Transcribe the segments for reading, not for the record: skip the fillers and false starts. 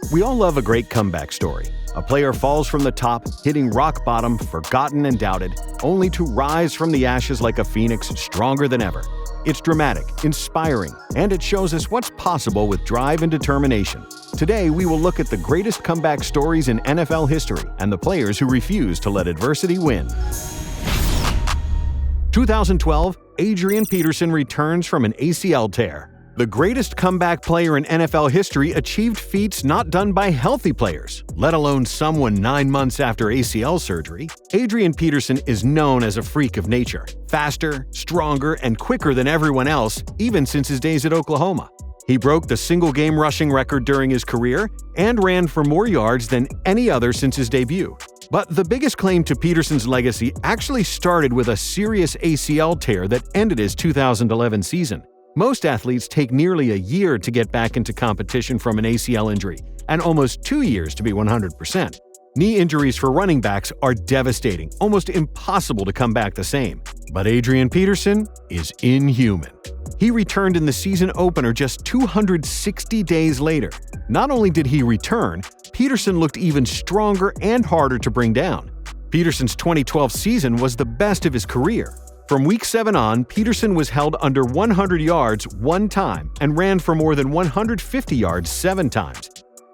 We all love a great comeback story. A player falls from the top, hitting rock bottom, forgotten and doubted, only to rise from the ashes like a phoenix, stronger than ever. It's dramatic, inspiring, and it shows us what's possible with drive and determination. Today, we will look at the greatest comeback stories in NFL history and the players who refuse to let adversity win. 2012, Adrian Peterson returns from an ACL tear. The greatest comeback player in NFL history achieved feats not done by healthy players, let alone someone 9 months after ACL surgery. Adrian Peterson is known as a freak of nature, faster, stronger, and quicker than everyone else, even since his days at Oklahoma. He broke the single-game rushing record during his career and ran for more yards than any other since his debut. But the biggest claim to Peterson's legacy actually started with a serious ACL tear that ended his 2011 season. Most athletes take nearly a year to get back into competition from an ACL injury, and almost 2 years to be 100%. Knee injuries for running backs are devastating, almost impossible to come back the same. But Adrian Peterson is inhuman. He returned in the season opener just 260 days later. Not only did he return, Peterson looked even stronger and harder to bring down. Peterson's 2012 season was the best of his career. From Week 7 on, Peterson was held under 100 yards 1 time and ran for more than 150 yards 7 times.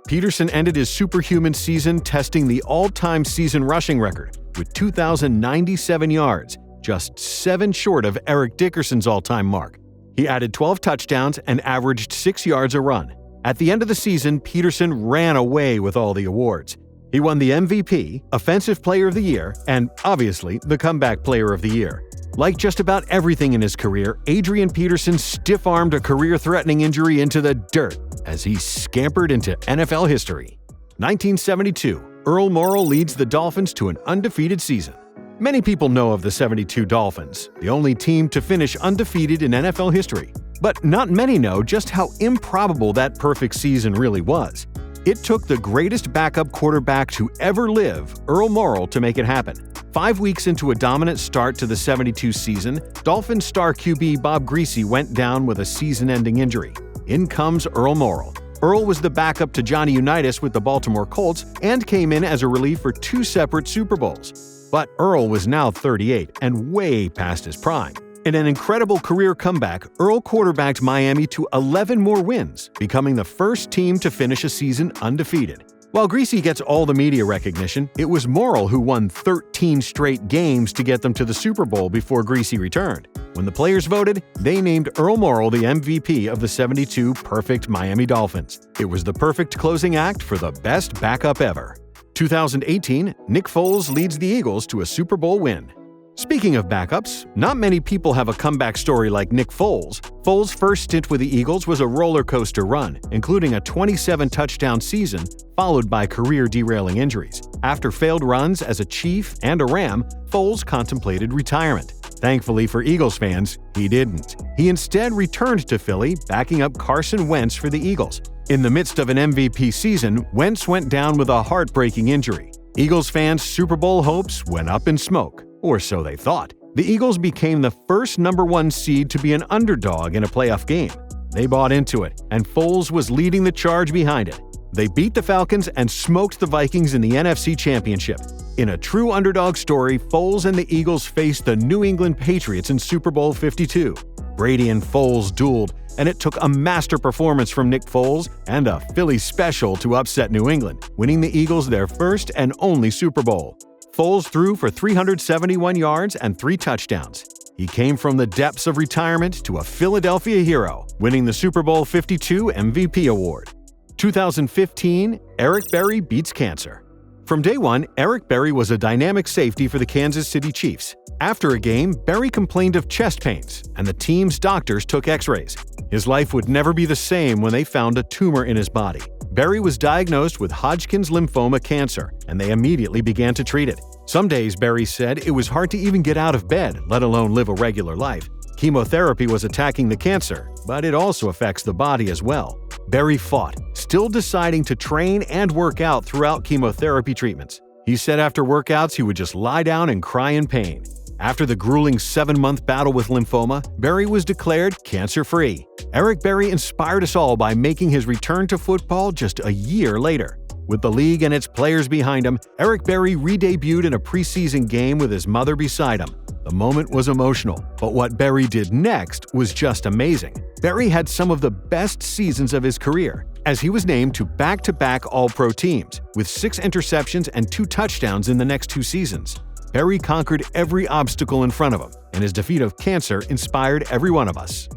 Peterson ended his superhuman season testing the all-time season rushing record with 2,097 yards, just 7 short of Eric Dickerson's all-time mark. He added 12 touchdowns and averaged 6 yards a run. At the end of the season, Peterson ran away with all the awards. He won the MVP, Offensive Player of the Year, and, obviously, the Comeback Player of the Year. Like just about everything in his career, Adrian Peterson stiff-armed a career-threatening injury into the dirt as he scampered into NFL history. 1972, Earl Morrill leads the Dolphins to an undefeated season. Many people know of the '72 Dolphins, the only team to finish undefeated in NFL history. But not many know just how improbable that perfect season really was. It took the greatest backup quarterback to ever live, Earl Morrill, to make it happen. 5 weeks into a dominant start to the '72 season, Dolphins star QB Bob Griese went down with a season-ending injury. In comes Earl Morrill. Earl was the backup to Johnny Unitas with the Baltimore Colts and came in as a relief for 2 separate Super Bowls. But Earl was now 38 and way past his prime. In an incredible career comeback, Earl quarterbacked Miami to 11 more wins, becoming the first team to finish a season undefeated. While Griese gets all the media recognition, it was Morrill who won 13 straight games to get them to the Super Bowl before Griese returned. When the players voted, they named Earl Morrill the MVP of the '72 perfect Miami Dolphins. It was the perfect closing act for the best backup ever. 2018, Nick Foles leads the Eagles to a Super Bowl win. Speaking of backups, not many people have a comeback story like Nick Foles. Foles' first stint with the Eagles was a roller coaster run, including a 27-touchdown season, followed by career-derailing injuries. After failed runs as a Chief and a Ram, Foles contemplated retirement. Thankfully for Eagles fans, he didn't. He instead returned to Philly, backing up Carson Wentz for the Eagles. In the midst of an MVP season, Wentz went down with a heartbreaking injury. Eagles fans' Super Bowl hopes went up in smoke. Or so they thought. The Eagles became the first #1 seed to be an underdog in a playoff game. They bought into it, and Foles was leading the charge behind it. They beat the Falcons and smoked the Vikings in the NFC Championship. In a true underdog story, Foles and the Eagles faced the New England Patriots in Super Bowl 52. Brady and Foles dueled, and it took a master performance from Nick Foles and a Philly special to upset New England, winning the Eagles their first and only Super Bowl. Foles threw for 371 yards and 3 touchdowns. He came from the depths of retirement to a Philadelphia hero, winning the Super Bowl 52 MVP award. 2015, Eric Berry beats cancer. From day one, Eric Berry was a dynamic safety for the Kansas City Chiefs. After a game, Berry complained of chest pains, and the team's doctors took x-rays. His life would never be the same when they found a tumor in his body. Berry was diagnosed with Hodgkin's lymphoma cancer, and they immediately began to treat it. Some days, Berry said, it was hard to even get out of bed, let alone live a regular life. Chemotherapy was attacking the cancer, but it also affects the body as well. Berry fought, still deciding to train and work out throughout chemotherapy treatments. He said after workouts he would just lie down and cry in pain. After the grueling 7-month battle with lymphoma, Berry was declared cancer-free. Eric Berry inspired us all by making his return to football just a year later. With the league and its players behind him, Eric Berry re-debuted in a preseason game with his mother beside him. The moment was emotional, but what Berry did next was just amazing. Berry had some of the best seasons of his career, as he was named to back-to-back All-Pro teams, with 6 interceptions and 2 touchdowns in the next 2 seasons. Berry conquered every obstacle in front of him, and his defeat of cancer inspired every one of us.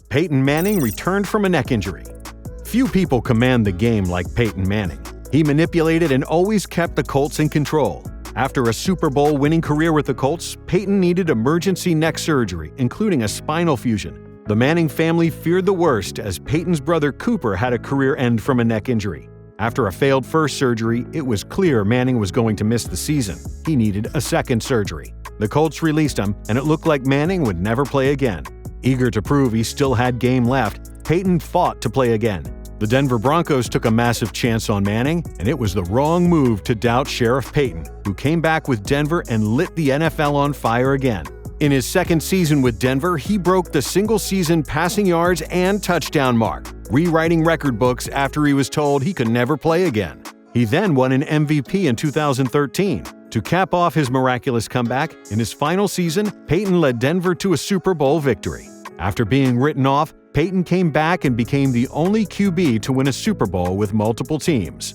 Peyton Manning returned from a neck injury. Few people command the game like Peyton Manning. He manipulated and always kept the Colts in control. After a Super Bowl winning career with the Colts, Peyton needed emergency neck surgery, including a spinal fusion. The Manning family feared the worst, as Peyton's brother Cooper had a career end from a neck injury. After a failed first surgery, it was clear Manning was going to miss the season. He needed a second surgery. The Colts released him, and it looked like Manning would never play again. Eager to prove he still had game left, Peyton fought to play again. The Denver Broncos took a massive chance on Manning, and it was the wrong move to doubt Sheriff Peyton, who came back with Denver and lit the NFL on fire again. In his second season with Denver, he broke the single-season passing yards and touchdown mark, rewriting record books after he was told he could never play again. He then won an MVP in 2013. To cap off his miraculous comeback, in his final season, Peyton led Denver to a Super Bowl victory. After being written off, Peyton came back and became the only QB to win a Super Bowl with multiple teams.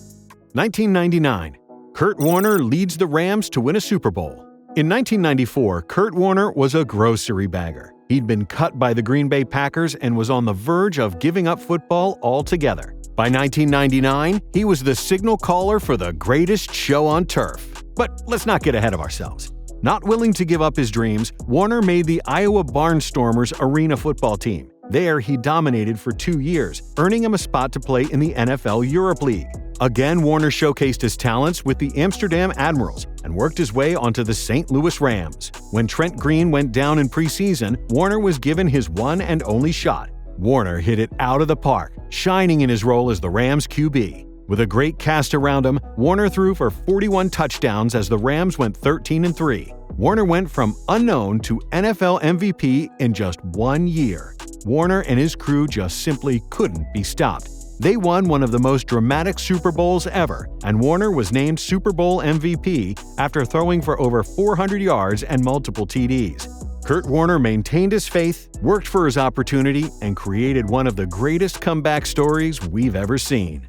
1999. Kurt Warner leads the Rams to win a Super Bowl. In 1994, Kurt Warner was a grocery bagger. He'd been cut by the Green Bay Packers and was on the verge of giving up football altogether. By 1999, he was the signal caller for the greatest show on turf. But let's not get ahead of ourselves. Not willing to give up his dreams, Warner made the Iowa Barnstormers arena football team. There, he dominated for 2 years, earning him a spot to play in the NFL Europe League. Again, Warner showcased his talents with the Amsterdam Admirals and worked his way onto the St. Louis Rams. When Trent Green went down in preseason, Warner was given his one and only shot. Warner hit it out of the park, shining in his role as the Rams QB. With a great cast around him, Warner threw for 41 touchdowns as the Rams went 13-3. Warner went from unknown to NFL MVP in just 1 year. Warner and his crew just simply couldn't be stopped. They won one of the most dramatic Super Bowls ever, and Warner was named Super Bowl MVP after throwing for over 400 yards and multiple TDs. Kurt Warner maintained his faith, worked for his opportunity, and created one of the greatest comeback stories we've ever seen.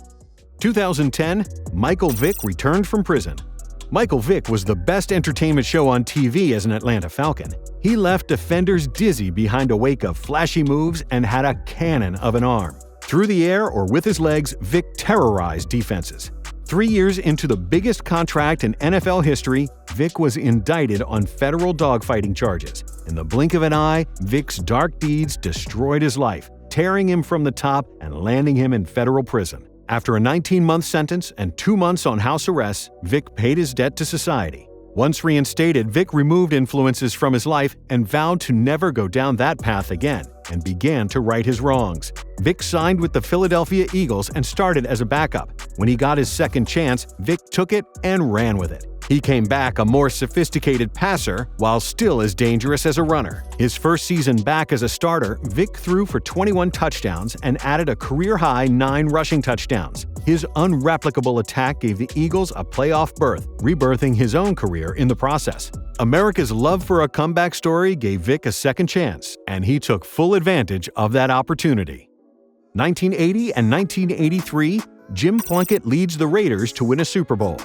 2010, Michael Vick returned from prison. Michael Vick was the best entertainment show on TV as an Atlanta Falcon. He left defenders dizzy behind a wake of flashy moves and had a cannon of an arm. Through the air or with his legs, Vick terrorized defenses. 3 years into the biggest contract in NFL history, Vick was indicted on federal dogfighting charges. In the blink of an eye, Vick's dark deeds destroyed his life, tearing him from the top and landing him in federal prison. After a 19-month sentence and 2 months on house arrest, Vick paid his debt to society. Once reinstated, Vick removed influences from his life and vowed to never go down that path again, and began to right his wrongs. Vick signed with the Philadelphia Eagles and started as a backup. When he got his second chance, Vick took it and ran with it. He came back a more sophisticated passer while still as dangerous as a runner. His first season back as a starter, Vick threw for 21 touchdowns and added a career-high 9 rushing touchdowns. His unreplicable attack gave the Eagles a playoff berth, rebirthing his own career in the process. America's love for a comeback story gave Vick a second chance, and he took full advantage of that opportunity. 1980 and 1983, Jim Plunkett leads the Raiders to win a Super Bowl.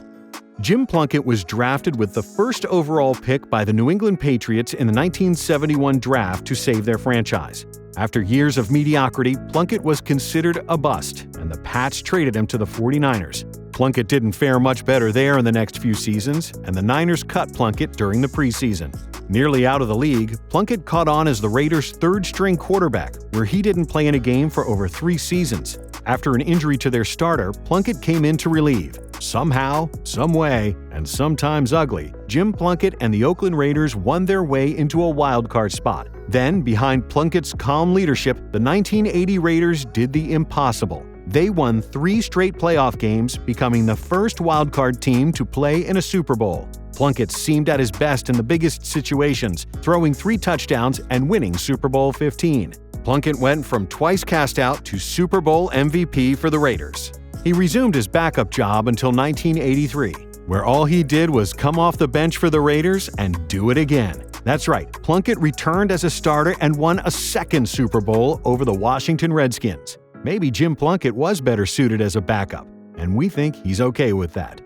Jim Plunkett was drafted with the first overall pick by the New England Patriots in the 1971 draft to save their franchise. After years of mediocrity, Plunkett was considered a bust, and the Pats traded him to the 49ers. Plunkett didn't fare much better there in the next few seasons, and the Niners cut Plunkett during the preseason. Nearly out of the league, Plunkett caught on as the Raiders' third-string quarterback, where he didn't play in a game for over 3 seasons. After an injury to their starter, Plunkett came in to relieve. Somehow, some way, and sometimes ugly, Jim Plunkett and the Oakland Raiders won their way into a wildcard spot. Then, behind Plunkett's calm leadership, the 1980 Raiders did the impossible. They won 3 straight playoff games, becoming the first wildcard team to play in a Super Bowl. Plunkett seemed at his best in the biggest situations, throwing 3 touchdowns and winning Super Bowl 15. Plunkett went from twice cast out to Super Bowl MVP for the Raiders. He resumed his backup job until 1983, where all he did was come off the bench for the Raiders and do it again. That's right, Plunkett returned as a starter and won a second Super Bowl over the Washington Redskins. Maybe Jim Plunkett was better suited as a backup, and we think he's okay with that.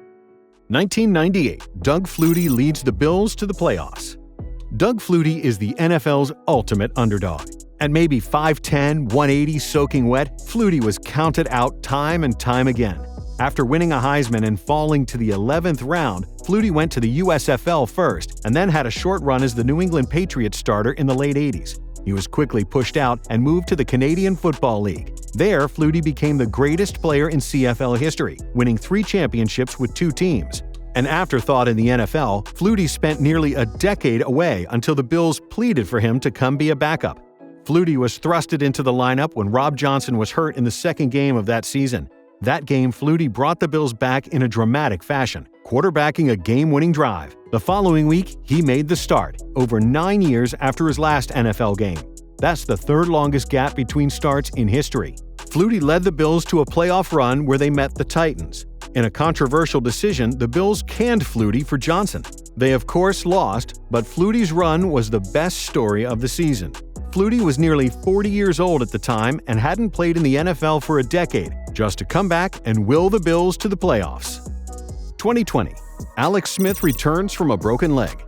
1998, Doug Flutie leads the Bills to the playoffs. Doug Flutie is the NFL's ultimate underdog. At maybe 5'10", 180 soaking wet, Flutie was counted out time and time again. After winning a Heisman and falling to the 11th round, Flutie went to the USFL first and then had a short run as the New England Patriots starter in the late 80s. He was quickly pushed out and moved to the Canadian Football League. There, Flutie became the greatest player in CFL history, winning 3 championships with 2 teams. An afterthought in the NFL, Flutie spent nearly a decade away until the Bills pleaded for him to come be a backup. Flutie was thrusted into the lineup when Rob Johnson was hurt in the second game of that season. That game, Flutie brought the Bills back in a dramatic fashion, quarterbacking a game-winning drive. The following week, he made the start, over 9 years after his last NFL game. That's the 3rd longest gap between starts in history. Flutie led the Bills to a playoff run where they met the Titans. In a controversial decision, the Bills canned Flutie for Johnson. They of course lost, but Flutie's run was the best story of the season. Flutie was nearly 40 years old at the time and hadn't played in the NFL for a decade, just to come back and will the Bills to the playoffs. 2020, Alex Smith returns from a broken leg.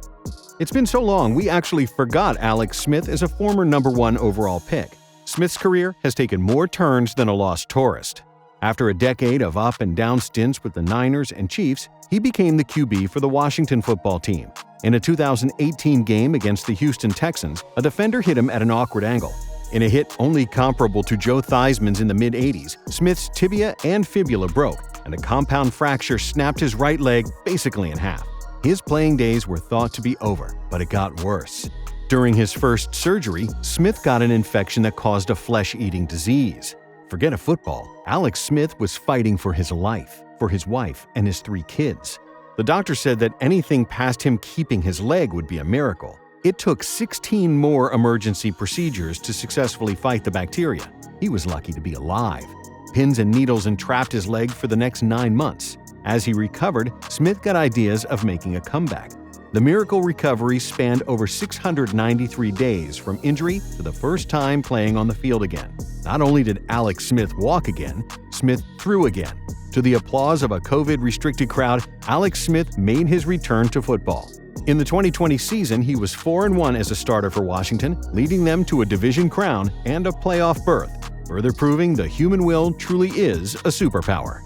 It's been so long, we actually forgot Alex Smith as a former number 1 overall pick. Smith's career has taken more turns than a lost tourist. After a decade of up and down stints with the Niners and Chiefs, he became the QB for the Washington football team. In a 2018 game against the Houston Texans, a defender hit him at an awkward angle. In a hit only comparable to Joe Theismann's in the mid-'80s, Smith's tibia and fibula broke, and a compound fracture snapped his right leg basically in half. His playing days were thought to be over, but it got worse. During his first surgery, Smith got an infection that caused a flesh-eating disease. Forget a football, Alex Smith was fighting for his life, for his wife, and his 3 kids. The doctor said that anything past him keeping his leg would be a miracle. It took 16 more emergency procedures to successfully fight the bacteria. He was lucky to be alive. Pins and needles entrapped his leg for the next 9 months. As he recovered, Smith got ideas of making a comeback. The miracle recovery spanned over 693 days from injury to the first time playing on the field again. Not only did Alex Smith walk again, Smith threw again. To the applause of a COVID-restricted crowd, Alex Smith made his return to football. In the 2020 season, he was 4-1 as a starter for Washington, leading them to a division crown and a playoff berth, further proving the human will truly is a superpower.